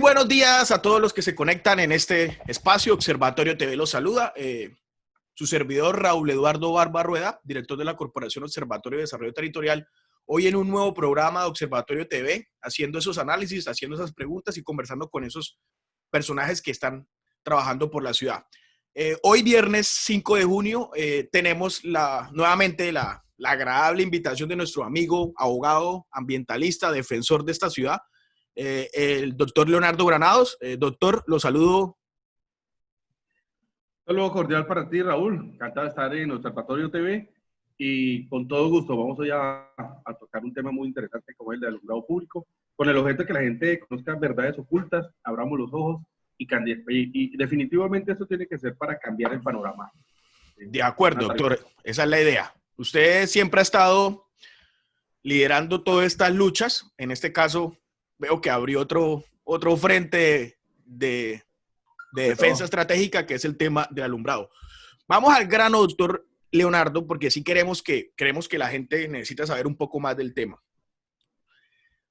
buenos días a todos los que se conectan en este espacio. Observatorio TV los saluda. Su servidor Raúl Eduardo Barba Rueda, director de la Corporación Observatorio de Desarrollo Territorial, hoy en un nuevo programa de Observatorio TV, haciendo esos análisis, haciendo esas preguntas y conversando con esos personajes que están trabajando por la ciudad. Hoy viernes 5 de junio tenemos nuevamente la agradable invitación de nuestro amigo, abogado, ambientalista, defensor de esta ciudad, el doctor Leonardo Granados. Doctor, lo saludo. Un saludo cordial para ti, Raúl. Encantado de estar en Observatorio TV y con todo gusto vamos hoy a tocar un tema muy interesante como el de alumbrado público, con el objeto de que la gente conozca verdades ocultas, abramos los ojos y definitivamente eso tiene que ser para cambiar el panorama. De acuerdo, doctor. Esa es la idea. Usted siempre ha estado liderando todas estas luchas. En este caso, veo que abrió otro frente de defensa estratégica, que es el tema del alumbrado. Vamos al grano, doctor Leonardo, porque sí creemos que la gente necesita saber un poco más del tema.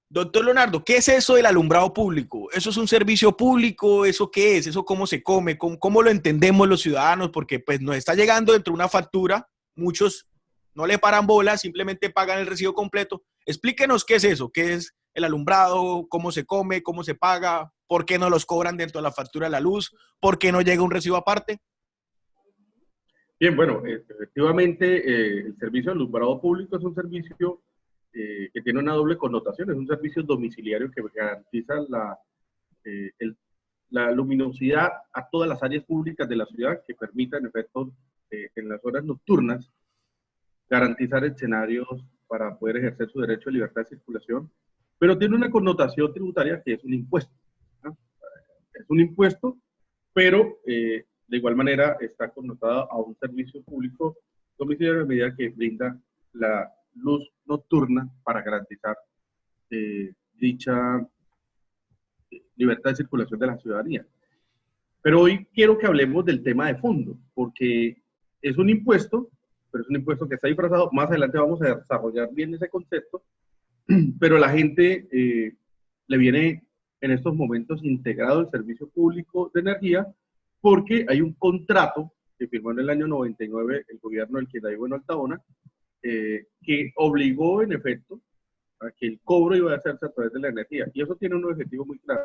Doctor Leonardo, ¿qué es eso del alumbrado público? ¿Eso es un servicio público? ¿Eso qué es? ¿Eso cómo se come? ¿Cómo lo entendemos los ciudadanos? Porque pues nos está llegando dentro de una factura, muchos no le paran bola, simplemente pagan el recibo completo. Explíquenos qué es eso, qué es el alumbrado, cómo se come, cómo se paga, por qué no los cobran dentro de la factura de la luz, por qué no llega un recibo aparte. Bien, bueno, efectivamente el servicio de alumbrado público es un servicio que tiene una doble connotación, es un servicio domiciliario que garantiza la luminosidad a todas las áreas públicas de la ciudad, que permita en efecto en las horas nocturnas garantizar escenarios para poder ejercer su derecho de libertad de circulación, pero tiene una connotación tributaria que es un impuesto, ¿no? Es un impuesto, pero de igual manera está connotada a un servicio público domiciliario a medida que brinda la luz nocturna para garantizar dicha libertad de circulación de la ciudadanía. Pero hoy quiero que hablemos del tema de fondo, porque es un impuesto, pero es un impuesto que está disfrazado. Más adelante vamos a desarrollar bien ese concepto, pero a la gente le viene en estos momentos integrado el servicio público de energía porque hay un contrato que firmó en el año 99 el gobierno del Quindío Bueno Altaona, que obligó en efecto a que el cobro iba a hacerse a través de la energía, y eso tiene un objetivo muy claro.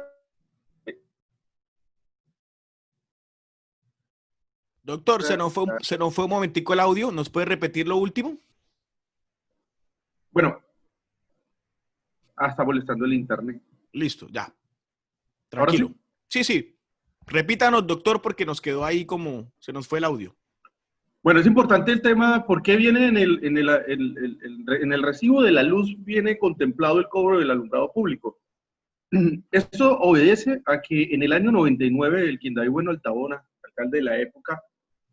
Doctor, se nos fue un momentico el audio, ¿nos puede repetir lo último? Bueno, está molestando el internet. Listo, ya. Tranquilo. Sí. Repítanos, doctor, porque nos quedó ahí como se nos fue el audio. Bueno, es importante el tema, ¿por qué viene en el recibo de la luz viene contemplado el cobro del alumbrado público? Esto obedece a que en el año 99 el Quindío Bueno Altaona, alcalde de la época,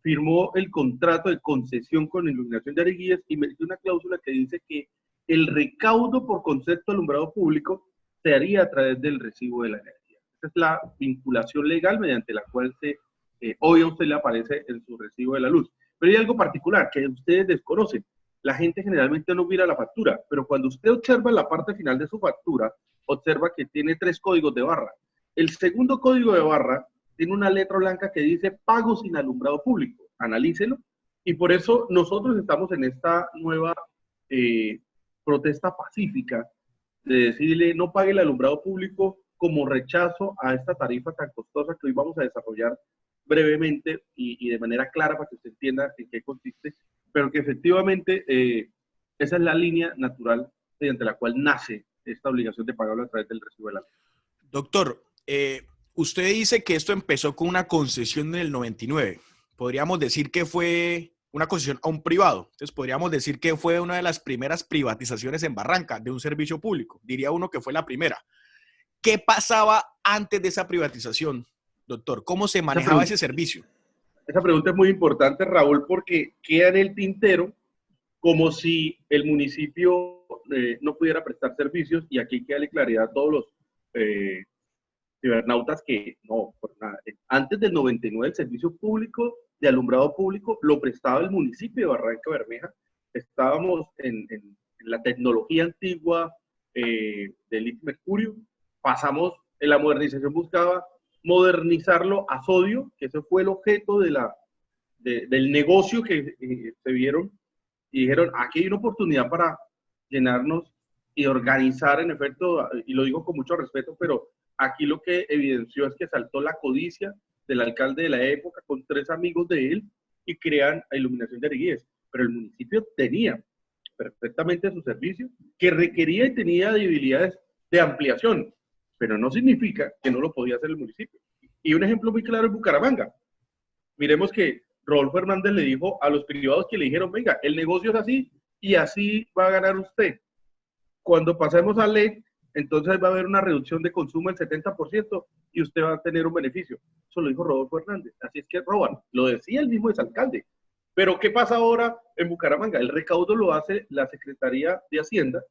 firmó el contrato de concesión con Iluminación de Areguíes y metió una cláusula que dice que el recaudo por concepto de alumbrado público se haría a través del recibo de la energía. Esa es la vinculación legal mediante la cual hoy a usted le aparece en su recibo de la luz. Pero hay algo particular que ustedes desconocen. La gente generalmente no mira la factura, pero cuando usted observa la parte final de su factura, observa que tiene 3 códigos de barra. El segundo código de barra tiene una letra blanca que dice pago sin alumbrado público. Analícelo. Y por eso nosotros estamos en esta nueva protesta pacífica de decirle no pague el alumbrado público como rechazo a esta tarifa tan costosa que hoy vamos a desarrollar brevemente y de manera clara para que usted entienda en qué consiste, pero que efectivamente esa es la línea natural mediante la cual nace esta obligación de pagarlo a través del recibo de la luz. Doctor, usted dice que esto empezó con una concesión en el 99. Podríamos decir que fue una concesión a un privado. Entonces podríamos decir que fue una de las primeras privatizaciones en Barranca de un servicio público. Diría uno que fue la primera. ¿Qué pasaba antes de esa privatización, doctor? ¿Cómo se manejaba ese servicio? Esa pregunta es muy importante, Raúl, porque queda en el tintero como si el municipio no pudiera prestar servicios, y aquí hay que darle claridad a todos los cibernautas que no, por nada. Antes del 99 el servicio público de alumbrado público lo prestaba el municipio de Barranca Bermeja. Estábamos en la tecnología antigua del IF Mercurio, pasamos la modernización buscaba modernizarlo a sodio, que ese fue el objeto del negocio que se vieron y dijeron, aquí hay una oportunidad para llenarnos y organizar, en efecto, y lo digo con mucho respeto, pero aquí lo que evidenció es que saltó la codicia del alcalde de la época con 3 amigos de él y crean a Iluminación de Areguíes. Pero el municipio tenía perfectamente su servicio, que requería y tenía debilidades de ampliación, pero no significa que no lo podía hacer el municipio. Y un ejemplo muy claro es Bucaramanga. Miremos que Rodolfo Hernández le dijo a los privados que le dijeron, venga, el negocio es así y así va a ganar usted. Cuando pasemos a LED, entonces va a haber una reducción de consumo del 70% y usted va a tener un beneficio. Eso lo dijo Rodolfo Hernández. Así es que roban. Lo decía el mismo exalcalde. Pero ¿qué pasa ahora en Bucaramanga? El recaudo lo hace la Secretaría de Hacienda,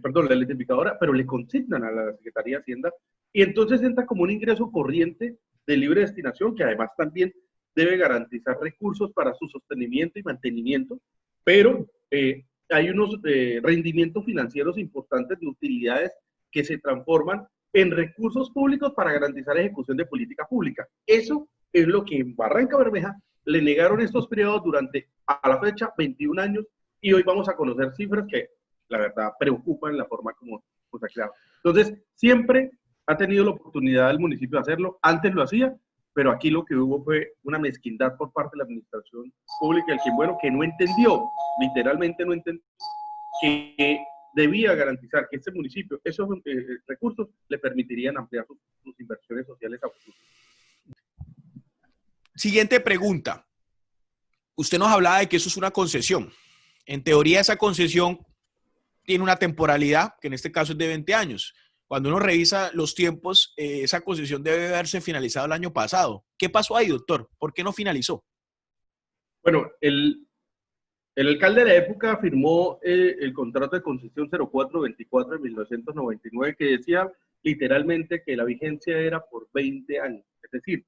perdón, la identificadora, pero le consignan a la Secretaría de Hacienda y entonces entra como un ingreso corriente de libre destinación que además también debe garantizar recursos para su sostenimiento y mantenimiento, pero hay unos rendimientos financieros importantes de utilidades que se transforman en recursos públicos para garantizar ejecución de política pública. Eso es lo que en Barranca Bermeja le negaron estos periodos durante, a la fecha, 21 años, y hoy vamos a conocer cifras que, la verdad, preocupan la forma como se ha creado. Entonces, siempre ha tenido la oportunidad el municipio de hacerlo, antes lo hacía, pero aquí lo que hubo fue una mezquindad por parte de la administración pública del Quimbueno que no entendió, literalmente no entendió, que debía garantizar que este municipio, esos recursos le permitirían ampliar sus inversiones sociales a futuro. Siguiente pregunta. Usted nos hablaba de que eso es una concesión. En teoría, esa concesión tiene una temporalidad, que en este caso es de 20 años. Cuando uno revisa los tiempos, esa concesión debe haberse finalizado el año pasado. ¿Qué pasó ahí, doctor? ¿Por qué no finalizó? Bueno, el alcalde de la época firmó el contrato de concesión 0424 de 1999 que decía literalmente que la vigencia era por 20 años. Es decir,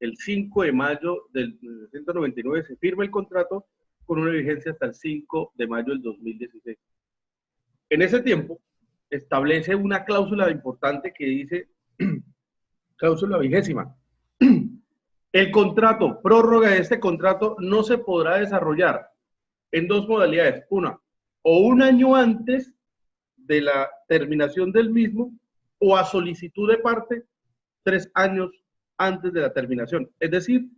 el 5 de mayo del 1999 se firma el contrato con una vigencia hasta el 5 de mayo del 2016. En ese tiempo establece una cláusula importante que dice, cláusula 20ª, el contrato, prórroga de este contrato no se podrá desarrollar en 2 modalidades. Una, o un año antes de la terminación del mismo, o a solicitud de parte, 3 años antes de la terminación. Es decir,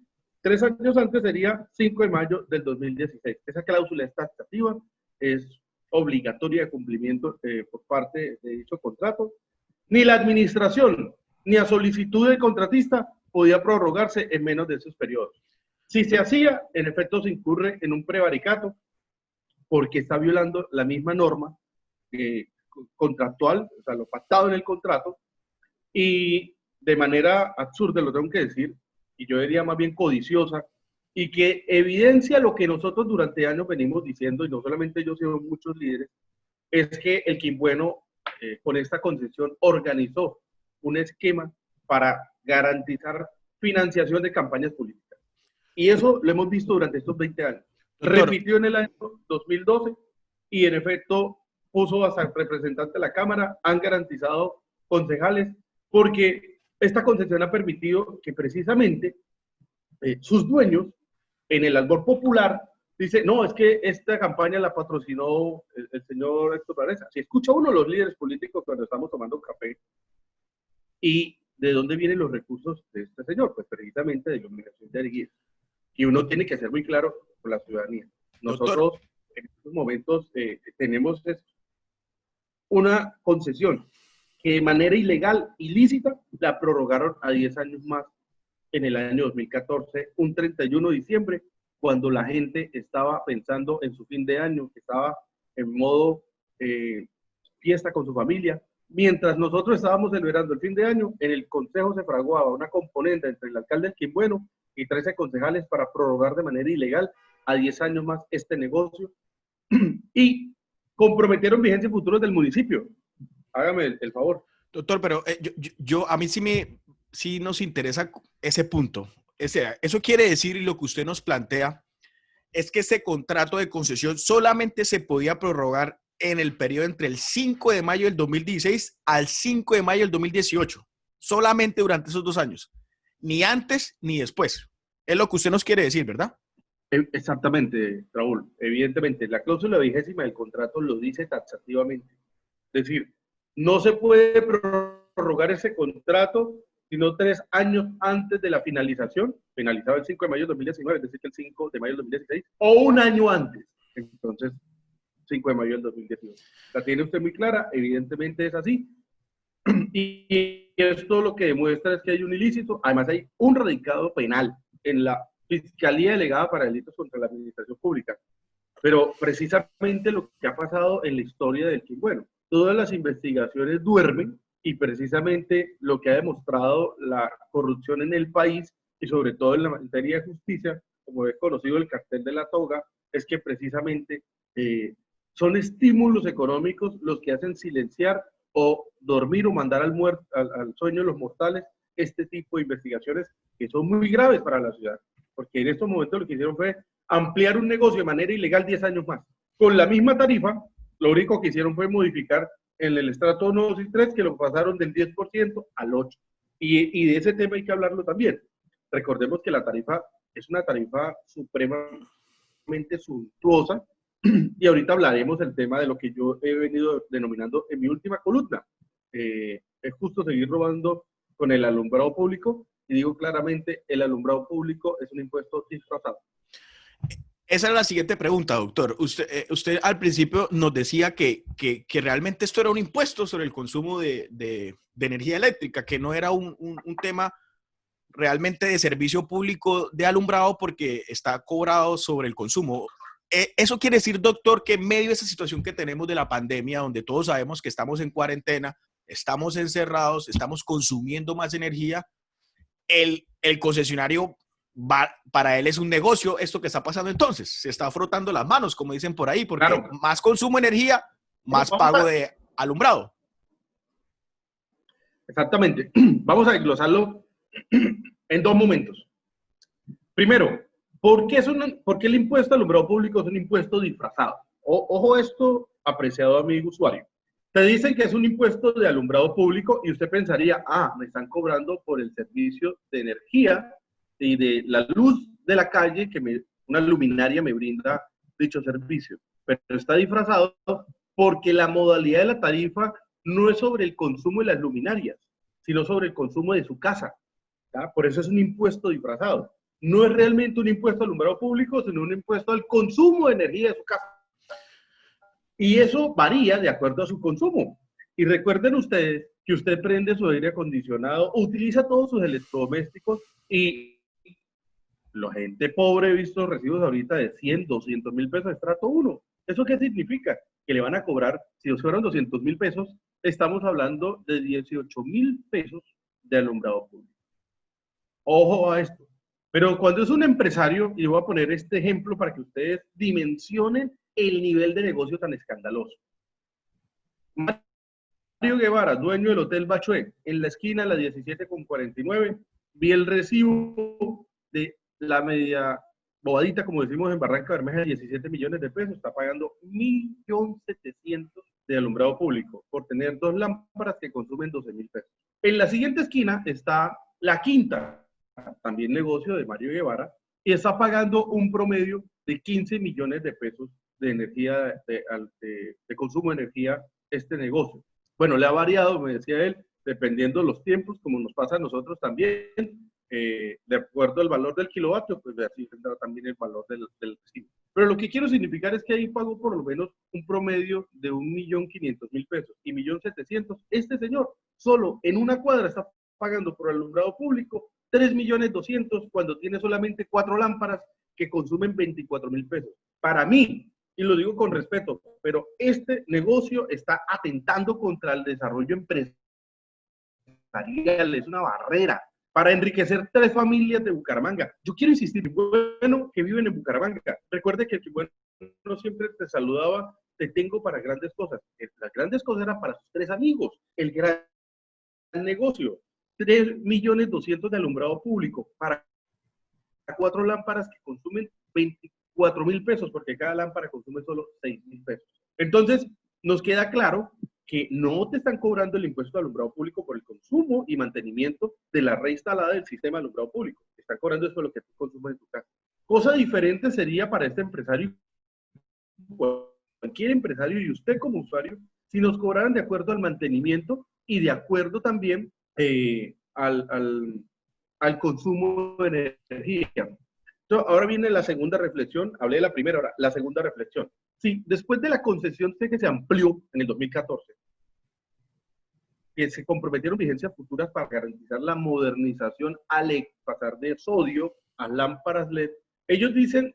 3 años antes sería 5 de mayo del 2016. Esa cláusula es taxativa, es obligatoria de cumplimiento por parte de dicho contrato. Ni la administración, ni a solicitud del contratista podía prorrogarse en menos de esos periodos. Si se hacía, en efecto se incurre en un prevaricato, porque está violando la misma norma contractual, o sea, lo pactado en el contrato, y de manera absurda, lo tengo que decir, y yo diría más bien codiciosa, y que evidencia lo que nosotros durante años venimos diciendo, y no solamente yo, sino muchos líderes, es que el Quimbueno, con esta concesión, organizó un esquema para garantizar financiación de campañas políticas. Y eso lo hemos visto durante estos 20 años. Doctor, repitió en el año 2012 y en efecto puso hasta representante de la Cámara, han garantizado concejales, porque esta concesión ha permitido que precisamente sus dueños en el albor popular dice, no, es que esta campaña la patrocinó el señor Héctor Varesa. Si escucha uno de los líderes políticos cuando estamos tomando café, ¿y de dónde vienen los recursos de este señor? Pues precisamente de Iluminación de Areguíes. Y uno tiene que ser muy claro con la ciudadanía. Nosotros, doctor, en estos momentos tenemos una concesión que de manera ilegal, ilícita, la prorrogaron a 10 años más en el año 2014, un 31 de diciembre, cuando la gente estaba pensando en su fin de año, que estaba en modo fiesta con su familia. Mientras nosotros estábamos celebrando el fin de año, en el Consejo se fraguaba una componente entre el alcalde del Quimbueno y 13 concejales para prorrogar de manera ilegal a 10 años más este negocio y comprometieron vigencia futuros del municipio. Hágame el favor. Doctor, pero a mí sí nos interesa ese punto. O sea, eso quiere decir, y lo que usted nos plantea, es que este contrato de concesión solamente se podía prorrogar en el periodo entre el 5 de mayo del 2016 al 5 de mayo del 2018. Solamente durante esos 2 años. Ni antes ni después. Es lo que usted nos quiere decir, ¿verdad? Exactamente, Raúl. Evidentemente, la cláusula 20ª del contrato lo dice taxativamente. Es decir, no se puede prorrogar ese contrato sino 3 años antes de la finalización, finalizado el 5 de mayo de 2019, es decir, que el 5 de mayo de 2016, o un año antes. Entonces, 5 de mayo del 2018. La tiene usted muy clara, evidentemente es así. Y esto lo que demuestra es que hay un ilícito, además hay un radicado penal en la Fiscalía Delegada para Delitos contra la Administración Pública. Pero precisamente lo que ha pasado en la historia del que, bueno, todas las investigaciones duermen y precisamente lo que ha demostrado la corrupción en el país y sobre todo en la materia de justicia, como es conocido el cartel de la toga, es que precisamente son estímulos económicos los que hacen silenciar o dormir o mandar al sueño de los mortales este tipo de investigaciones que son muy graves para la ciudad, porque en estos momentos lo que hicieron fue ampliar un negocio de manera ilegal 10 años más. Con la misma tarifa, lo único que hicieron fue modificar en el estrato 1, 2 y 3, que lo pasaron del 10% al 8%. Y de ese tema hay que hablarlo también. Recordemos que la tarifa es una tarifa supremamente suntuosa, y ahorita hablaremos del tema de lo que yo he venido denominando en mi última columna. Es justo seguir robando con el alumbrado público, y digo claramente, el alumbrado público es un impuesto disfrazado. Esa es la siguiente pregunta, doctor. Usted al principio nos decía que realmente esto era un impuesto sobre el consumo de energía eléctrica, que no era un tema realmente de servicio público de alumbrado porque está cobrado sobre el consumo. Eso quiere decir, doctor, que en medio de esa situación que tenemos de la pandemia, donde todos sabemos que estamos en cuarentena, estamos encerrados, estamos consumiendo más energía, el concesionario para él es un negocio esto que está pasando entonces. Se está frotando las manos, como dicen por ahí, porque claro, más consumo de energía, más pago de alumbrado. Exactamente. Vamos a desglosarlo en 2 momentos. Primero, ¿por qué el impuesto al alumbrado público es un impuesto disfrazado? Ojo esto, apreciado amigo usuario. Te dicen que es un impuesto de alumbrado público y usted pensaría, me están cobrando por el servicio de energía y de la luz de la calle que una luminaria me brinda dicho servicio. Pero está disfrazado porque la modalidad de la tarifa no es sobre el consumo de las luminarias, sino sobre el consumo de su casa. ¿Ya? Por eso es un impuesto disfrazado. No es realmente un impuesto al alumbrado público, sino un impuesto al consumo de energía de su casa. Y eso varía de acuerdo a su consumo. Y recuerden ustedes que usted prende su aire acondicionado, utiliza todos sus electrodomésticos y la gente pobre he visto recibos ahorita de 100, 200 mil pesos de estrato 1. ¿Eso qué significa? Que le van a cobrar, si fueron 200 mil pesos, estamos hablando de 18 mil pesos de alumbrado público. Ojo a esto. Pero cuando es un empresario, y voy a poner este ejemplo para que ustedes dimensionen el nivel de negocio tan escandaloso. Mario Guevara, dueño del Hotel Bachué, en la esquina, la 17 con 49, vi el recibo de la media bobadita, como decimos en Barranca Bermeja, 17 millones de pesos, está pagando 1.700.000 de alumbrado público por tener 2 lámparas que consumen 12.000 pesos. En la siguiente esquina está La Quinta, también negocio de Mario Guevara, y está pagando un promedio de 15 millones de pesos de energía, de consumo de energía este negocio. Bueno, le ha variado, me decía él, dependiendo de los tiempos, como nos pasa a nosotros también, de acuerdo al valor del kilovatio, pues así tendrá también el valor del recibo. Pero lo que quiero significar es que ahí pagó por lo menos un promedio de 1.500.000 pesos y 1.700.000. Este señor solo en una cuadra está pagando por alumbrado público 3.200.000 cuando tiene solamente 4 lámparas que consumen 24.000 pesos. Para mí, y lo digo con respeto, pero este negocio está atentando contra el desarrollo empresarial, es una barrera para enriquecer 3 familias de Bucaramanga. Yo quiero insistir, bueno, que viven en Bucaramanga. Recuerde que el bueno siempre te saludaba, te tengo para grandes cosas. Las grandes cosas eran para sus 3 amigos. El gran negocio, 3.200.000 de alumbrado público para 4 lámparas que consumen 24.000 pesos, porque cada lámpara consume solo 6.000 pesos. Entonces, nos queda claro que no te están cobrando el impuesto de alumbrado público por el consumo y mantenimiento de la red instalada del sistema de alumbrado público. Te están cobrando eso por lo que tú consumes en tu casa. Cosa diferente sería para este empresario, cualquier empresario y usted como usuario, si nos cobraran de acuerdo al mantenimiento y de acuerdo también al consumo de energía. Entonces, ahora viene la segunda reflexión, hablé de la primera, ahora la segunda reflexión. Sí, después de la concesión que se amplió en el 2014, que se comprometieron vigencias futuras para garantizar la modernización a LED, pasar de sodio a lámparas LED, ellos dicen,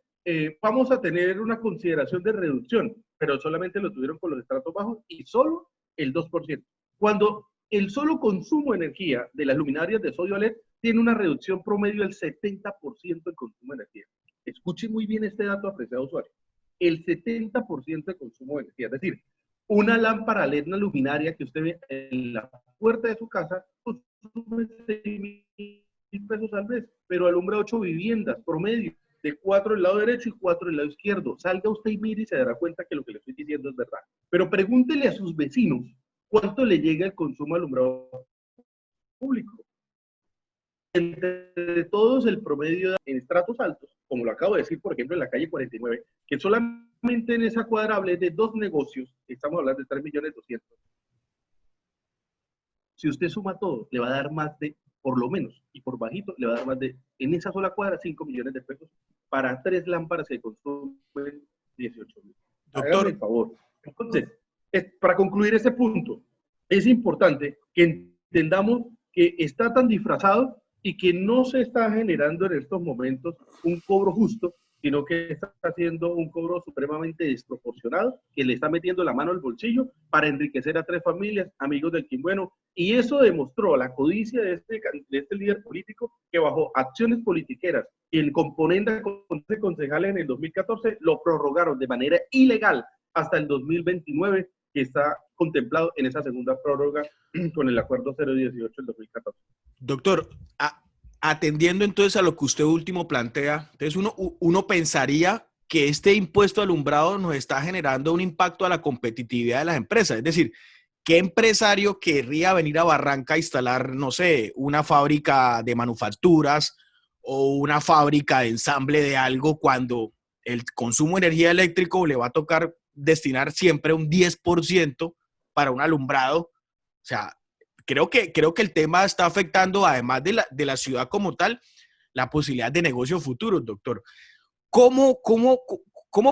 vamos a tener una consideración de reducción, pero solamente lo tuvieron con los estratos bajos y solo el 2%. Cuando el solo consumo de energía de las luminarias de sodio a LED tiene una reducción promedio del 70% del consumo de energía. Escuchen muy bien este dato, apreciado usuario. El 70% de consumo de energía. Es decir, una lámpara LED, una luminaria que usted ve en la puerta de su casa, consume 6.000 pesos al mes, pero alumbra 8 viviendas promedio, de 4 del lado derecho y 4 del lado izquierdo. Salga usted y mire y se dará cuenta que lo que le estoy diciendo es verdad. Pero pregúntele a sus vecinos cuánto le llega el consumo de alumbrado público. Entre todos, el promedio en estratos altos, como lo acabo de decir, por ejemplo, en la calle 49, que solamente en esa cuadra hablé de 2 negocios, estamos hablando de 3.200.000. Si usted suma todo, le va a dar más de, por lo menos, y por bajito, le va a dar más de, en esa sola cuadra, 5 millones de pesos para 3 lámparas que consumen 18.000. Hágame el favor. Entonces, para concluir ese punto, es importante que entendamos que está tan disfrazado y que no se está generando en estos momentos un cobro justo, sino que está haciendo un cobro supremamente desproporcionado, que le está metiendo la mano al bolsillo para enriquecer a 3 familias, amigos del Quimbueno, y eso demostró la codicia de este líder político que bajo acciones politiqueras y el componente de concejales en el 2014 lo prorrogaron de manera ilegal hasta el 2029, que está contemplado en esa segunda prórroga con el acuerdo 018 del 2014. Doctor, atendiendo entonces a lo que usted último plantea, entonces uno pensaría que este impuesto alumbrado nos está generando un impacto a la competitividad de las empresas. Es decir, ¿qué empresario querría venir a Barranca a instalar, no sé, una fábrica de manufacturas o una fábrica de ensamble de algo cuando el consumo de energía eléctrica le va a tocar destinar siempre un 10% para un alumbrado? O sea, creo que el tema está afectando, además de la ciudad como tal, la posibilidad de negocios futuros, doctor. ¿Cómo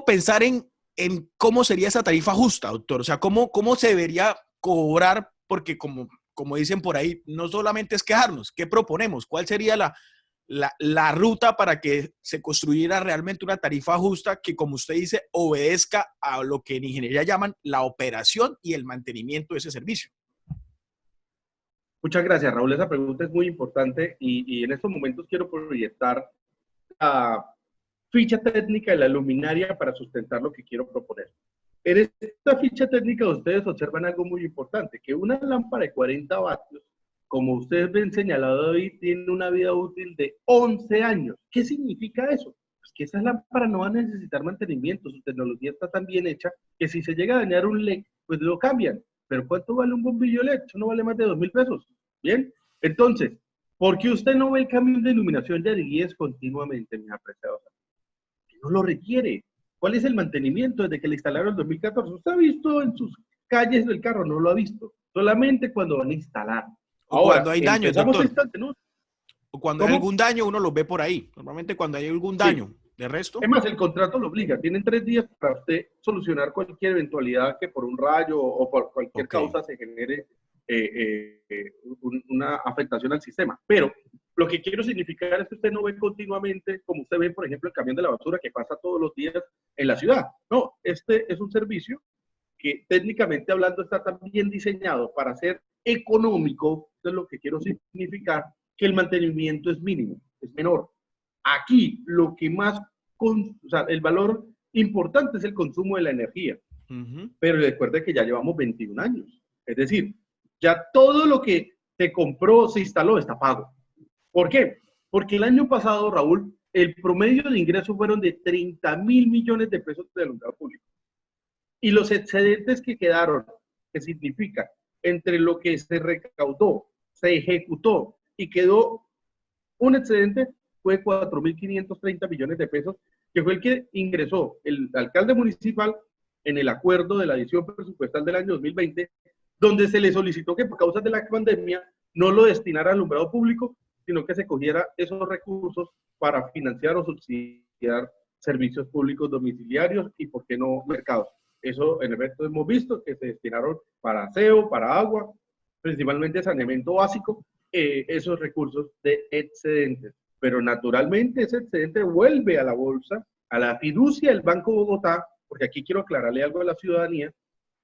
pensar en cómo sería esa tarifa justa, doctor? O sea, ¿cómo se debería cobrar? Porque como dicen por ahí, no solamente es quejarnos, ¿qué proponemos? ¿Cuál sería la ruta para que se construyera realmente una tarifa justa que, como usted dice, obedezca a lo que en ingeniería llaman la operación y el mantenimiento de ese servicio? Muchas gracias, Raúl. Esa pregunta es muy importante y en estos momentos quiero proyectar la ficha técnica de la luminaria para sustentar lo que quiero proponer. En esta ficha técnica ustedes observan algo muy importante, que una lámpara de 40 vatios, como ustedes ven señalado hoy, tiene una vida útil de 11 años. ¿Qué significa eso? Pues que esas lámparas no van a necesitar mantenimiento, su tecnología está tan bien hecha que si se llega a dañar un LED, pues lo cambian. Pero ¿cuánto vale un bombillo LED? Eso no vale más de 2.000 pesos. Bien, entonces, ¿por qué usted no ve el cambio de iluminación de guías continuamente, mis apreciados? No lo requiere. ¿Cuál es el mantenimiento desde que le instalaron en 2014? ¿Usted ha visto en sus calles del carro? No lo ha visto. Solamente cuando van a instalar. O ahora, cuando hay daños, doctor. O cuando hay algún daño, uno los ve por ahí. Normalmente cuando hay algún daño. Sí. De resto. Es más, el contrato lo obliga. Tienen 3 días para usted solucionar cualquier eventualidad que por un rayo o por cualquier causa se genere una afectación al sistema. Pero lo que quiero significar es que usted no ve continuamente, como usted ve, por ejemplo, el camión de la basura que pasa todos los días en la ciudad. No, este es un servicio que técnicamente hablando está tan bien diseñado para ser económico. Eso es lo que quiero significar, que el mantenimiento es mínimo, es menor. Aquí lo que más, o sea, el valor importante es el consumo de la energía. Pero recuerde que ya llevamos 21 años. Es decir, ya todo lo que se compró, se instaló, está pago. ¿Por qué? Porque el año pasado, Raúl, el promedio de ingresos fueron de 30.000 millones de pesos de alumbrado público. Y los excedentes que quedaron, que significa entre lo que se recaudó, se ejecutó y quedó un excedente, fue 4.530 millones de pesos, que fue el que ingresó el alcalde municipal en el acuerdo de la edición presupuestal del año 2020, donde se le solicitó que por causa de la pandemia no lo destinara al alumbrado público, sino que se cogiera esos recursos para financiar o subsidiar servicios públicos domiciliarios y, por qué no, mercados. Eso, en efecto, hemos visto que se destinaron para aseo, para agua, principalmente saneamiento básico, esos recursos de excedentes. Pero naturalmente ese excedente vuelve a la bolsa, a la fiducia del Banco Bogotá, porque aquí quiero aclararle algo a la ciudadanía,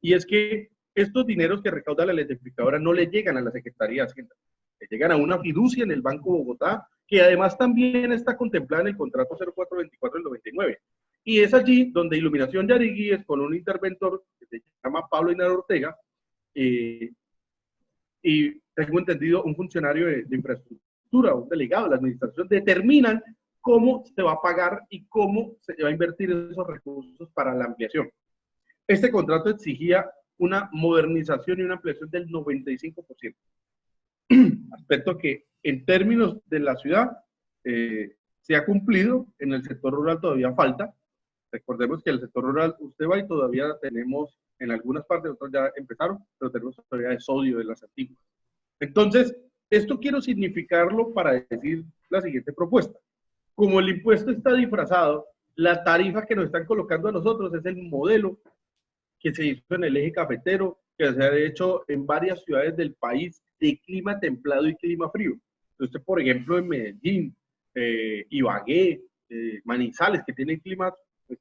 y es que estos dineros que recauda la electrificadora no le llegan a la Secretaría de Hacienda, le llegan a una fiducia en el Banco Bogotá, que además también está contemplada en el contrato 0424 del 99. Y es allí donde Iluminación Yariguíes, con un interventor que se llama Pablo Hinar Ortega, y tengo entendido un funcionario de infraestructura, un delegado de la administración, determinan cómo se va a pagar y cómo se va a invertir esos recursos para la ampliación. Este contrato exigía una modernización y una ampliación del 95%. Aspecto que en términos de la ciudad se ha cumplido, en el sector rural todavía falta. Recordemos que el sector rural, usted va y todavía tenemos, en algunas partes, otras ya empezaron, pero tenemos todavía de sodio de las antiguas. Entonces, esto quiero significarlo para decir la siguiente propuesta. Como el impuesto está disfrazado, la tarifa que nos están colocando a nosotros es el modelo que se hizo en el eje cafetero, que se ha hecho en varias ciudades del país de clima templado y clima frío. Entonces, por ejemplo, en Medellín, Ibagué, Manizales, que tienen climas pues,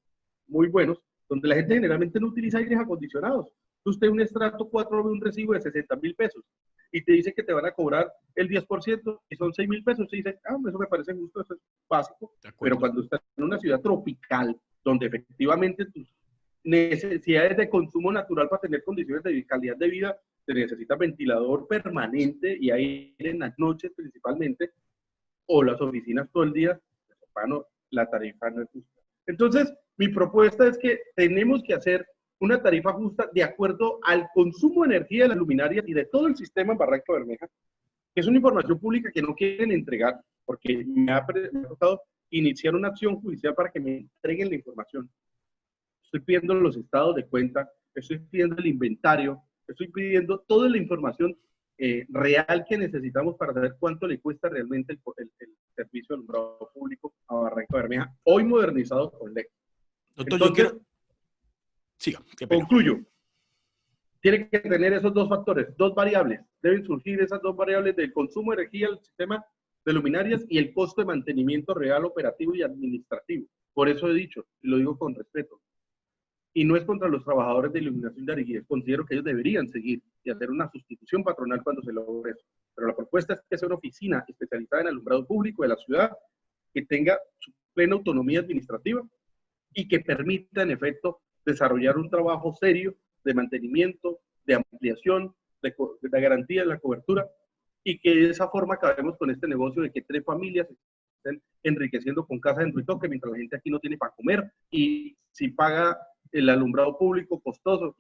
muy buenos, donde la gente generalmente no utiliza aires acondicionados. Usted un estrato 4 ve un recibo de 60.000 pesos y te dice que te van a cobrar el 10% y son 6.000 pesos. Y dice, eso me parece justo, eso es básico. Pero cuando estás en una ciudad tropical, donde efectivamente tus necesidades de consumo natural para tener condiciones de calidad de vida, se necesita ventilador permanente y aire en las noches principalmente, o las oficinas todo el día, bueno, la tarifa no es justa. Entonces, mi propuesta es que tenemos que hacer una tarifa justa de acuerdo al consumo de energía de las luminarias y de todo el sistema en Barranca Bermeja, que es una información pública que no quieren entregar, porque me ha tocado iniciar una acción judicial para que me entreguen la información. Estoy pidiendo los estados de cuenta, estoy pidiendo el inventario, estoy pidiendo toda la información real que necesitamos para saber cuánto le cuesta realmente el servicio de alumbrado público a Barranca Bermeja, hoy modernizado con ley. Doctor, entonces, yo quiero... Siga, concluyo. Tiene que tener esos dos factores, dos variables. Deben surgir esas dos variables del consumo de energía del sistema de luminarias y el costo de mantenimiento real, operativo y administrativo. Por eso he dicho, y lo digo con respeto, y no es contra los trabajadores de Iluminación de Yariguíes, considero que ellos deberían seguir y hacer una sustitución patronal cuando se logre eso. Pero la propuesta es que sea una oficina especializada en alumbrado público de la ciudad, que tenga su plena autonomía administrativa y que permita, en efecto, desarrollar un trabajo serio de mantenimiento, de ampliación, de garantía de la cobertura, y que de esa forma acabemos con este negocio de que 3 familias estén enriqueciendo con casas en Ruitoque, mientras la gente aquí no tiene para comer, y si paga el alumbrado público costoso,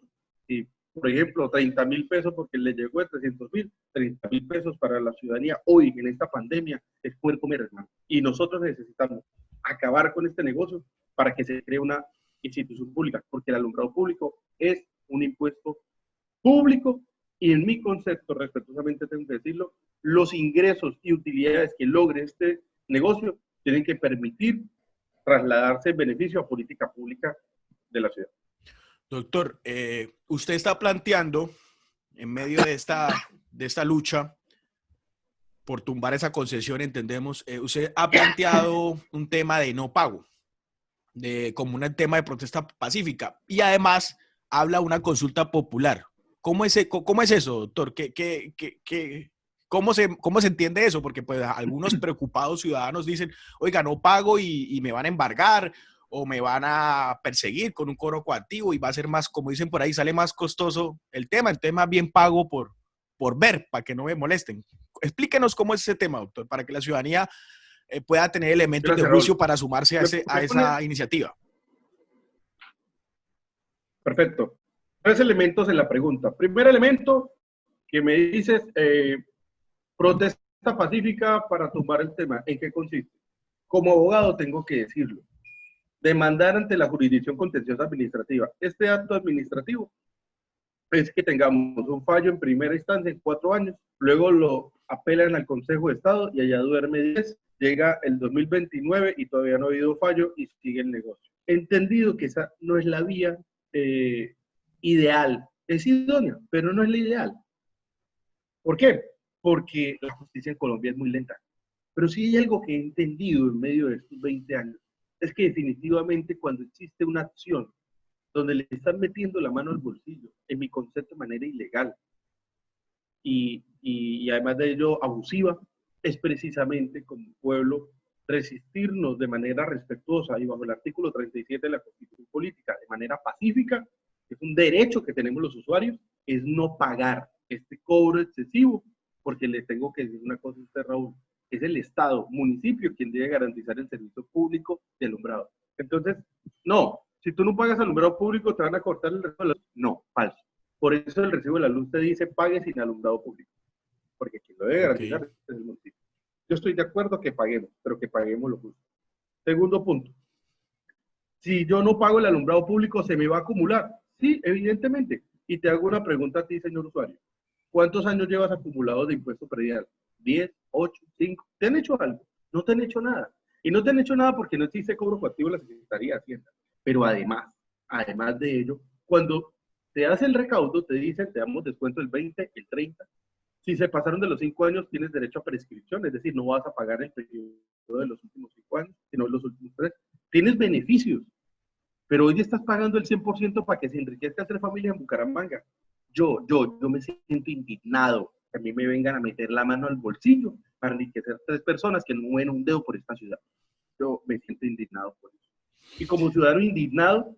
y por ejemplo 30.000 pesos porque le llegó de 300.000, 30.000 pesos para la ciudadanía hoy en esta pandemia es poder comer, hermano. Y nosotros necesitamos acabar con este negocio para que se cree una institución pública, porque el alumbrado público es un impuesto público y en mi concepto, respetuosamente tengo que decirlo, los ingresos y utilidades que logre este negocio tienen que permitir trasladarse en beneficio a política pública de la ciudad. Doctor, usted está planteando, en medio de esta lucha por tumbar esa concesión, entendemos, usted ha planteado un tema de no pago, como un tema de protesta pacífica, y además habla de una consulta popular. ¿Cómo es eso, doctor? ¿Cómo se entiende eso? Porque pues algunos preocupados ciudadanos dicen, oiga, no pago y me van a embargar o me van a perseguir con un cobro coactivo y va a ser más, como dicen por ahí, sale más costoso el tema bien pago por ver, para que no me molesten. Explíquenos cómo es ese tema, doctor, para que la ciudadanía pueda tener elementos de juicio para sumarse a esa iniciativa. Perfecto. 3 elementos en la pregunta. Primer elemento que me dices, protesta pacífica para tumbar el tema. ¿En qué consiste? Como abogado tengo que decirlo. Demandar ante la jurisdicción contenciosa administrativa. Este acto administrativo es que tengamos un fallo en primera instancia en 4 años, luego lo apelan al Consejo de Estado y allá duerme 10, llega el 2029 y todavía no ha habido fallo y sigue el negocio. Entendido que esa no es la vía ideal, es idónea, pero no es la ideal. ¿Por qué? Porque la justicia en Colombia es muy lenta. Pero sí hay algo que he entendido en medio de estos 20 años, es que definitivamente cuando existe una acción donde le están metiendo la mano al bolsillo, en mi concepto de manera ilegal, y además de ello abusiva, es precisamente como pueblo resistirnos de manera respetuosa y bajo el artículo 37 de la Constitución Política, de manera pacífica, que es un derecho que tenemos los usuarios, es no pagar este cobro excesivo, porque le tengo que decir una cosa a usted, Raúl, es el Estado, municipio, quien debe garantizar el servicio público de alumbrado. Entonces, no, si tú no pagas alumbrado público, te van a cortar el recibo de la luz. No, falso. Por eso el recibo de la luz te dice pague sin alumbrado público, porque quien lo debe garantizar es el municipio. Yo estoy de acuerdo que paguemos, pero que paguemos lo justo. Segundo punto, si yo no pago el alumbrado público, ¿se me va a acumular? Sí, evidentemente. Y te hago una pregunta a ti, señor usuario. ¿Cuántos años llevas acumulados de impuesto predial? ¿10, 8, 5? ¿Te han hecho algo? No te han hecho nada. Y no te han hecho nada porque no existe cobro coactivo en la Secretaría de Hacienda. Pero además de ello, cuando te hace el recaudo, te dicen, te damos descuento el 20, el 30. Si se pasaron de los 5 años, tienes derecho a prescripción, es decir, no vas a pagar el periodo de los últimos 5 años, sino los últimos 3. Tienes beneficios, pero hoy estás pagando el 100% para que se enriquezca 3 familias en Bucaramanga. Yo me siento indignado que a mí me vengan a meter la mano al bolsillo para enriquecer 3 personas que no mueven un dedo por esta ciudad. Yo me siento indignado por eso. Y como ciudadano indignado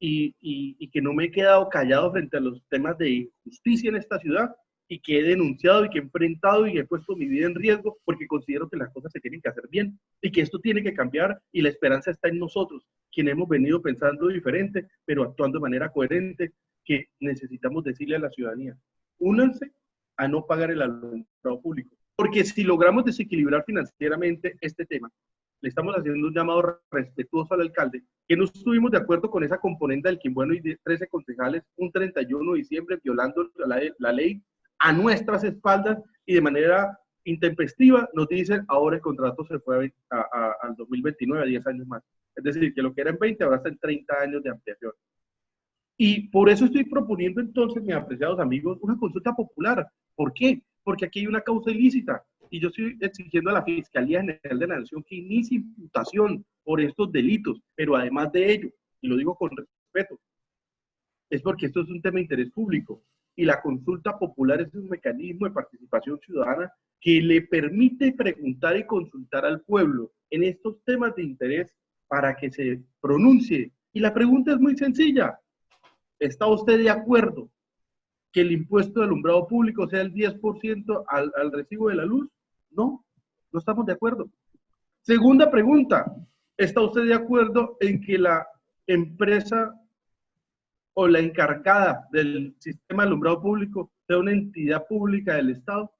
y que no me he quedado callado frente a los temas de injusticia en esta ciudad, y que he denunciado y que he enfrentado y he puesto mi vida en riesgo porque considero que las cosas se tienen que hacer bien y que esto tiene que cambiar y la esperanza está en nosotros, quienes hemos venido pensando diferente, pero actuando de manera coherente, que necesitamos decirle a la ciudadanía, únanse a no pagar el alumbrado público, porque si logramos desequilibrar financieramente este tema, le estamos haciendo un llamado respetuoso al alcalde, que no estuvimos de acuerdo con esa componente del Quimbueno y 13 concejales un 31 de diciembre violando la ley a nuestras espaldas y de manera intempestiva nos dicen ahora el contrato se fue al 2029, a 10 años más. Es decir, que lo que era en 20 ahora está en 30 años de ampliación. Y por eso estoy proponiendo entonces, mis apreciados amigos, una consulta popular. ¿Por qué? Porque aquí hay una causa ilícita y yo estoy exigiendo a la Fiscalía General de la Nación que inicie imputación por estos delitos, pero además de ello, y lo digo con respeto, es porque esto es un tema de interés público y la consulta popular es un mecanismo de participación ciudadana que le permite preguntar y consultar al pueblo en estos temas de interés para que se pronuncie. Y la pregunta es muy sencilla. ¿Está usted de acuerdo que el impuesto de alumbrado público sea el 10% al recibo de la luz? No, no estamos de acuerdo. Segunda pregunta. ¿Está usted de acuerdo en que la empresa o la encargada del sistema de alumbrado público sea una entidad pública del Estado?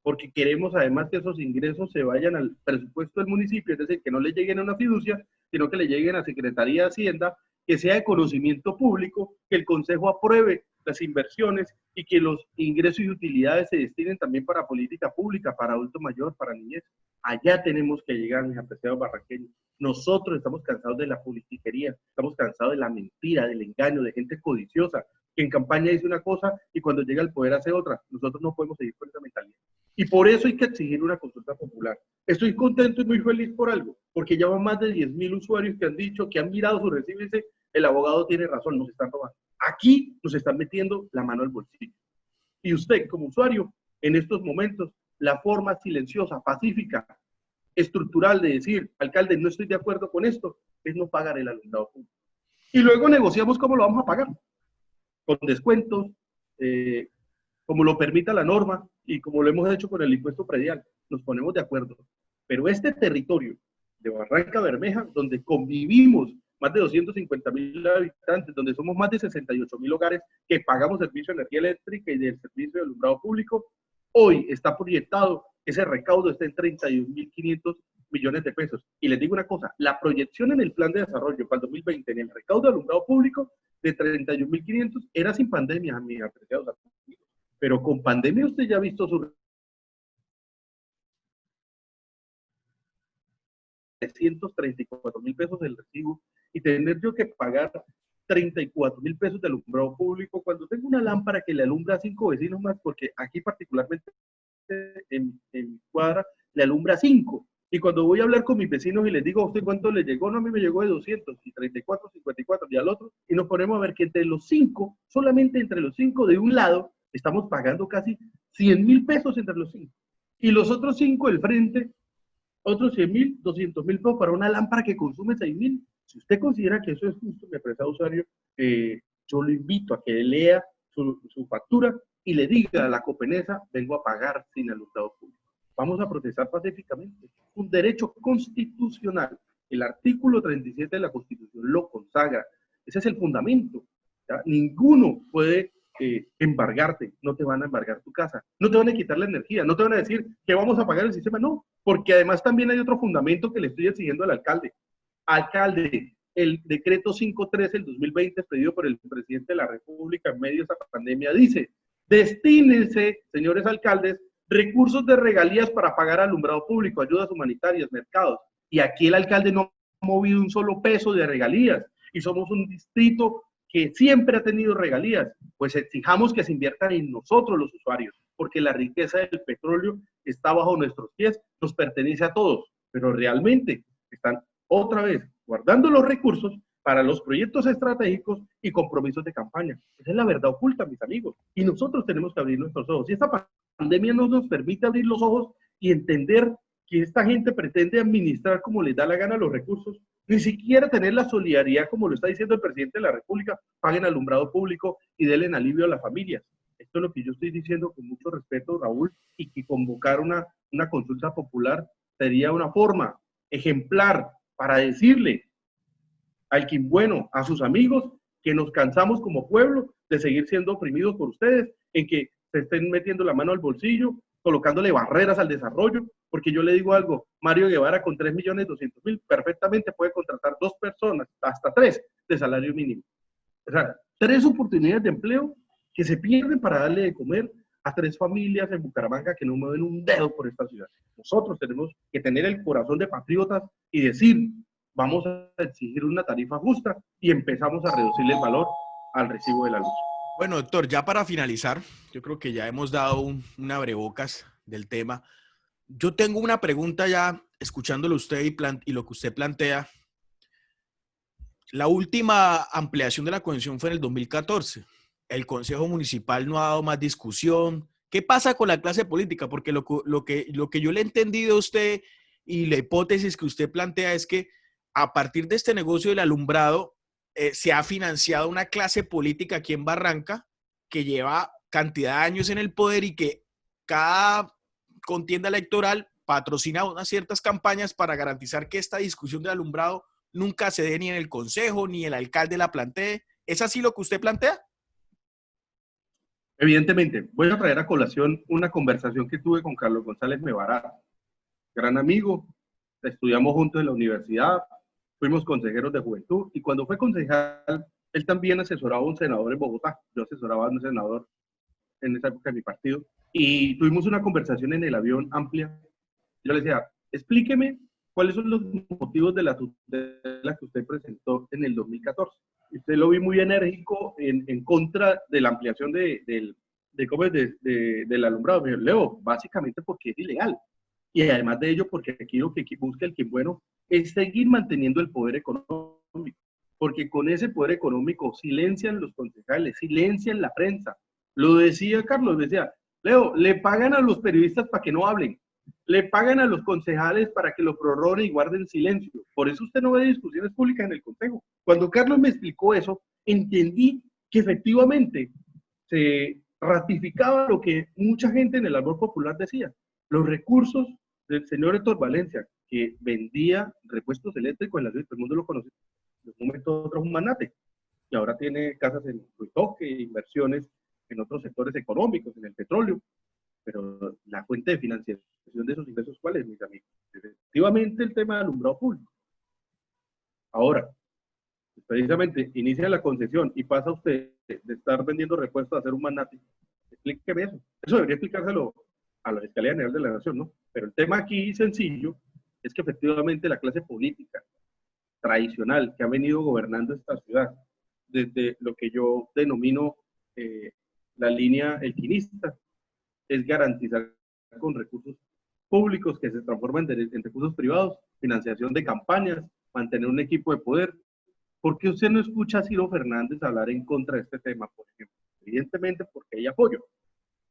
Porque queremos además que esos ingresos se vayan al presupuesto del municipio, es decir, que no le lleguen a una fiducia, sino que le lleguen a Secretaría de Hacienda, que sea de conocimiento público, que el Consejo apruebe las inversiones y que los ingresos y utilidades se destinen también para política pública, para adulto mayor, para niñez. Allá tenemos que llegar, mis apreciados barranqueños. Nosotros estamos cansados de la politiquería, estamos cansados de la mentira, del engaño, de gente codiciosa, que en campaña dice una cosa y cuando llega al poder hace otra. Nosotros no podemos seguir con esa mentalidad. Y por eso hay que exigir una consulta popular. Estoy contento y muy feliz por algo, porque ya van más de 10,000 usuarios que han dicho, que han mirado su recibo y dicen, el abogado tiene razón, nos están robando. Aquí nos están metiendo la mano al bolsillo. Y usted, como usuario, en estos momentos, la forma silenciosa, pacífica, estructural de decir, alcalde, no estoy de acuerdo con esto, es no pagar el alumbrado público. Y luego negociamos cómo lo vamos a pagar, con descuentos, como lo permita la norma y como lo hemos hecho con el impuesto predial, nos ponemos de acuerdo. Pero este territorio de Barranca Bermeja, donde convivimos más de 250.000 habitantes, donde somos más de 68.000 hogares que pagamos servicio de energía eléctrica y del servicio de alumbrado público, hoy está proyectado, ese recaudo está en 31.500 millones de pesos. Y les digo una cosa, la proyección en el plan de desarrollo para el 2020 en el recaudo de alumbrado público de 31.500 era sin pandemia, mis apreciados amigos. Pero con pandemia usted ya ha visto su 334.000 pesos del recibo y tener yo que pagar 34.000 pesos de alumbrado público cuando tengo una lámpara que le alumbra a 5 vecinos más, porque aquí particularmente en mi cuadra le alumbra 5. Y cuando voy a hablar con mis vecinos y les digo, ¿a usted cuánto le llegó? No, a mí me llegó de 200 y 34, 54 y al otro. Y nos ponemos a ver que entre los 5, solamente entre los 5 de un lado, estamos pagando casi 100.000 pesos entre los 5. Y los otros 5 del frente, otros 100.000, 200.000 pesos para una lámpara que consume 6.000. Si usted considera que eso es justo, mi apreciado usuario, yo lo invito a que lea su factura y le diga a la Copenesa, vengo a pagar sin alumbrado público. Vamos a protestar pacíficamente. Un derecho constitucional. El artículo 37 de la Constitución lo consagra. Ese es el fundamento. ¿Ya? Ninguno puede embargarte. No te van a embargar tu casa. No te van a quitar la energía. No te van a decir que vamos a pagar el sistema. No, porque además también hay otro fundamento que le estoy exigiendo al alcalde. Alcalde, el decreto 513 del 2020 expedido por el presidente de la República en medio de esta pandemia dice, destínense, señores alcaldes, recursos de regalías para pagar alumbrado público, ayudas humanitarias, mercados. Y aquí el alcalde no ha movido un solo peso de regalías. Y somos un distrito que siempre ha tenido regalías. Pues exijamos que se inviertan en nosotros los usuarios, porque la riqueza del petróleo está bajo nuestros pies, nos pertenece a todos. Pero realmente están otra vez guardando los recursos para los proyectos estratégicos y compromisos de campaña. Esa es la verdad oculta, mis amigos. Y nosotros tenemos que abrir nuestros ojos. Y esta pandemia no nos permite abrir los ojos y entender que esta gente pretende administrar como les da la gana los recursos, ni siquiera tener la solidaridad, como lo está diciendo el presidente de la República, paguen alumbrado público y denle alivio a las familias. Esto es lo que yo estoy diciendo con mucho respeto, Raúl, y que convocar una consulta popular sería una forma ejemplar para decirle al Quimbueno, a sus amigos, que nos cansamos como pueblo de seguir siendo oprimidos por ustedes, en que se estén metiendo la mano al bolsillo, colocándole barreras al desarrollo, porque yo le digo algo, Mario Guevara con 3.200.000 perfectamente puede contratar 2 personas, hasta 3 de salario mínimo. O sea, 3 oportunidades de empleo que se pierden para darle de comer a 3 familias en Bucaramanga que no mueven un dedo por esta ciudad. Nosotros tenemos que tener el corazón de patriotas y decir, vamos a exigir una tarifa justa y empezamos a reducirle el valor al recibo de la luz. Bueno, doctor, ya para finalizar, yo creo que ya hemos dado un abrebocas del tema. Yo tengo una pregunta ya, escuchándolo usted y lo que usted plantea. La última ampliación de la concesión fue en el 2014. El Consejo Municipal no ha dado más discusión. ¿Qué pasa con la clase política? Porque lo que yo le he entendido a usted y la hipótesis que usted plantea es que a partir de este negocio del alumbrado, se ha financiado una clase política aquí en Barranca que lleva cantidad de años en el poder y que cada contienda electoral patrocina unas ciertas campañas para garantizar que esta discusión del alumbrado nunca se dé ni en el consejo, ni el alcalde la plantee. ¿Es así lo que usted plantea? Evidentemente, voy a traer a colación una conversación que tuve con Carlos González Mebará, gran amigo, estudiamos juntos en la universidad, fuimos consejeros de juventud y cuando fue concejal, él también asesoraba a un senador en Bogotá, yo asesoraba a un senador en esa época de mi partido y tuvimos una conversación en el avión amplia. Yo le decía, explíqueme cuáles son los motivos de la tutela que usted presentó en el 2014. Usted lo vi muy enérgico en contra de la ampliación del alumbrado. Me dijo, Leo, básicamente porque es ilegal. Y además de ello, porque aquí lo que busca el Quimbueno es seguir manteniendo el poder económico. Porque con ese poder económico silencian los concejales, silencian la prensa. Lo decía Carlos, decía, Leo, le pagan a los periodistas para que no hablen. Le pagan a los concejales para que lo prorroguen y guarden silencio. Por eso usted no ve discusiones públicas en el Consejo. Cuando Carlos me explicó eso, entendí que efectivamente se ratificaba lo que mucha gente en el árbol popular decía. Los recursos del señor Héctor Valencia, que vendía repuestos eléctricos en la ciudad, todo el mundo lo conoce, de un momento a otro es un magnate. Y ahora tiene casas en Ruitoque, inversiones en otros sectores económicos, en el petróleo. Pero la fuente de financiación de esos ingresos, ¿cuál es, mis amigos? Efectivamente, el tema del alumbrado público. Ahora, precisamente, inicia la concesión y pasa usted de estar vendiendo repuestos a hacer un magnate. Explíqueme eso. Eso debería explicárselo a la Fiscalía General de la Nación, ¿no? Pero el tema aquí sencillo es que efectivamente la clase política tradicional que ha venido gobernando esta ciudad, desde lo que yo denomino la línea elquinista, es garantizar con recursos públicos que se transforman en recursos privados, financiación de campañas, mantener un equipo de poder. ¿Por qué usted no escucha a Ciro Fernández hablar en contra de este tema, por ejemplo? Evidentemente porque hay apoyo,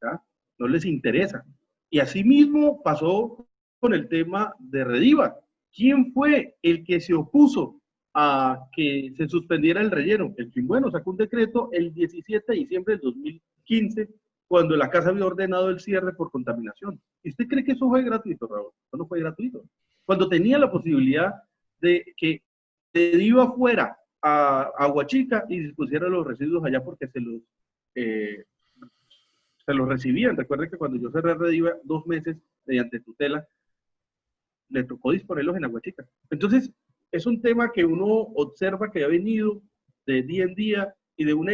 ¿ya? No les interesa. Y asimismo pasó con el tema de Rediva. ¿Quién fue el que se opuso a que se suspendiera el relleno? El Chimbueno sacó un decreto el 17 de diciembre del 2015, cuando la casa había ordenado el cierre por contaminación. ¿Y usted cree que eso fue gratuito, Raúl? Eso no fue gratuito. Cuando tenía la posibilidad de que Rediva fuera a Aguachica y dispusiera los residuos allá porque se los recibían. Recuerden que cuando yo cerré Rediva 2 meses mediante tutela, le tocó disponerlos en Aguachica. Entonces, es un tema que uno observa que ha venido de día en día y de un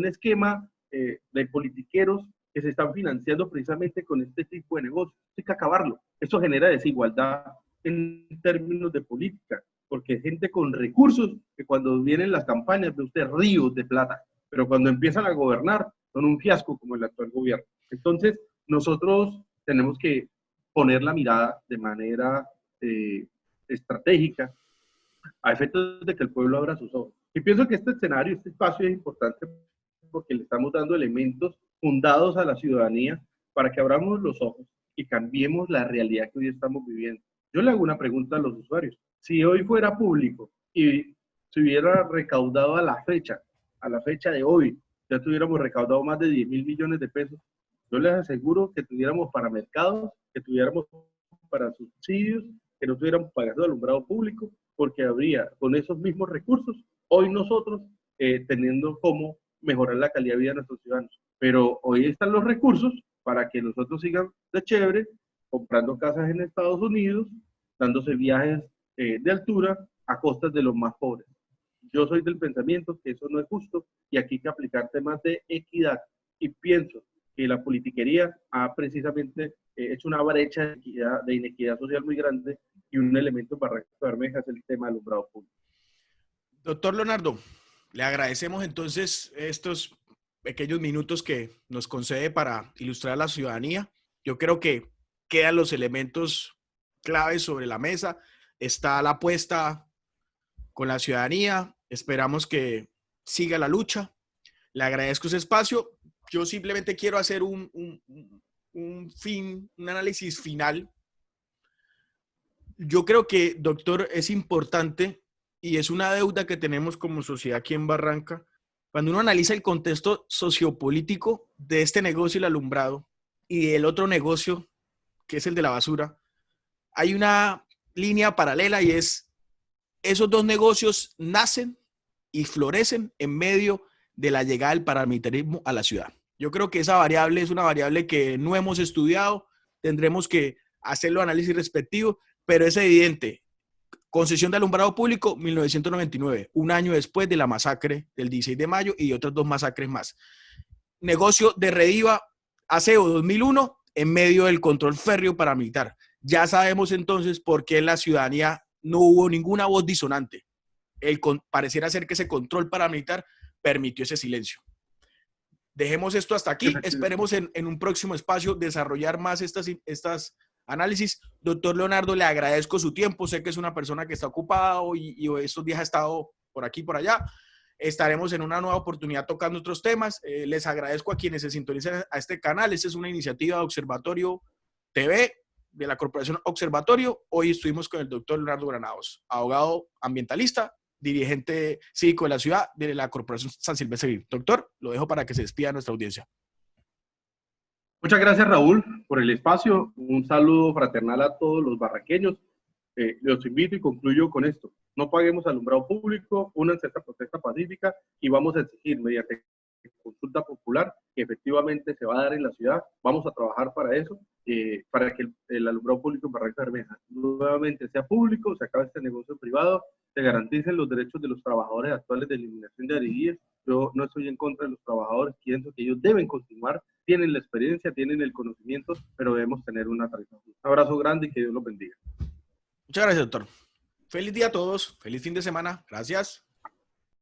esquema de politiqueros que se están financiando precisamente con este tipo de negocios. Hay que acabarlo. Eso genera desigualdad en términos de política, porque hay gente con recursos que cuando vienen las campañas ve usted ríos de plata, pero cuando empiezan a gobernar son un fiasco como el actual gobierno. Entonces, nosotros tenemos que poner la mirada de manera estratégica a efectos de que el pueblo abra sus ojos. Y pienso que este escenario, este espacio es importante porque le estamos dando elementos fundados a la ciudadanía para que abramos los ojos y cambiemos la realidad que hoy estamos viviendo. Yo le hago una pregunta a los usuarios. Si hoy fuera público y se hubiera recaudado a la fecha de hoy, ya tuviéramos recaudado más de 10.000 millones de pesos, yo les aseguro que tuviéramos para mercados, que tuviéramos para subsidios, que no tuviéramos pagando alumbrado público, porque habría con esos mismos recursos, hoy nosotros teniendo cómo mejorar la calidad de vida de nuestros ciudadanos. Pero hoy están los recursos para que nosotros sigan de chévere, comprando casas en Estados Unidos, dándose viajes de altura a costas de los más pobres. Yo soy del pensamiento que eso no es justo y aquí hay que aplicar temas de equidad. Y pienso que la politiquería ha precisamente hecho una brecha de inequidad social muy grande y un elemento para Bermeja es el tema del alumbrado público. Doctor Leonardo, le agradecemos entonces estos pequeños minutos que nos concede para ilustrar a la ciudadanía. Yo creo que quedan los elementos claves sobre la mesa. Está la apuesta con la ciudadanía. Esperamos que siga la lucha. Le agradezco ese espacio. Yo simplemente quiero hacer un análisis final. Yo creo que, doctor, es importante y es una deuda que tenemos como sociedad aquí en Barranca. Cuando uno analiza el contexto sociopolítico de este negocio, el alumbrado, y del otro negocio, que es el de la basura, hay una línea paralela y es esos dos negocios nacen y florecen en medio de la llegada del paramilitarismo a la ciudad. Yo creo que esa variable es una variable que no hemos estudiado, tendremos que hacer los análisis respectivos, pero es evidente. Concesión de alumbrado público, 1999, un año después de la masacre del 16 de mayo y otras 2 masacres más. Negocio de Rediva, aseo 2001, en medio del control férreo paramilitar. Ya sabemos entonces por qué en la ciudadanía no hubo ninguna voz disonante. Pareciera ser que ese control paramilitar permitió ese silencio. Dejemos esto hasta aquí. Esperemos en un próximo espacio desarrollar más estas análisis. Doctor Leonardo, le agradezco su tiempo. Sé que es una persona que está ocupada y estos días ha estado por aquí y por allá. Estaremos en una nueva oportunidad tocando otros temas. Les agradezco a quienes se sintonizan a este canal. Esta es una iniciativa de Observatorio TV, de la Corporación Observatorio. Hoy estuvimos con el doctor Leonardo Granados, abogado ambientalista, dirigente cívico de la ciudad, de la Corporación San Silvestre. Doctor, lo dejo para que se despida a nuestra audiencia. Muchas gracias, Raúl, por el espacio. Un saludo fraternal a todos los barranqueños. los invito y concluyo con esto. No paguemos alumbrado público, únanse a esta protesta pacífica y vamos a exigir mediante consulta popular que efectivamente se va a dar en la ciudad. Vamos a trabajar para eso, para que el alumbrado público en Barranca Bermeja nuevamente sea público, se acabe este negocio privado, se garanticen los derechos de los trabajadores actuales de eliminación de aridíes. Yo no estoy en contra de los trabajadores, pienso que ellos deben continuar, tienen la experiencia, tienen el conocimiento, pero debemos tener una tarifa. Un abrazo grande y que Dios los bendiga. Muchas gracias, doctor. Feliz día a todos, feliz fin de semana, gracias.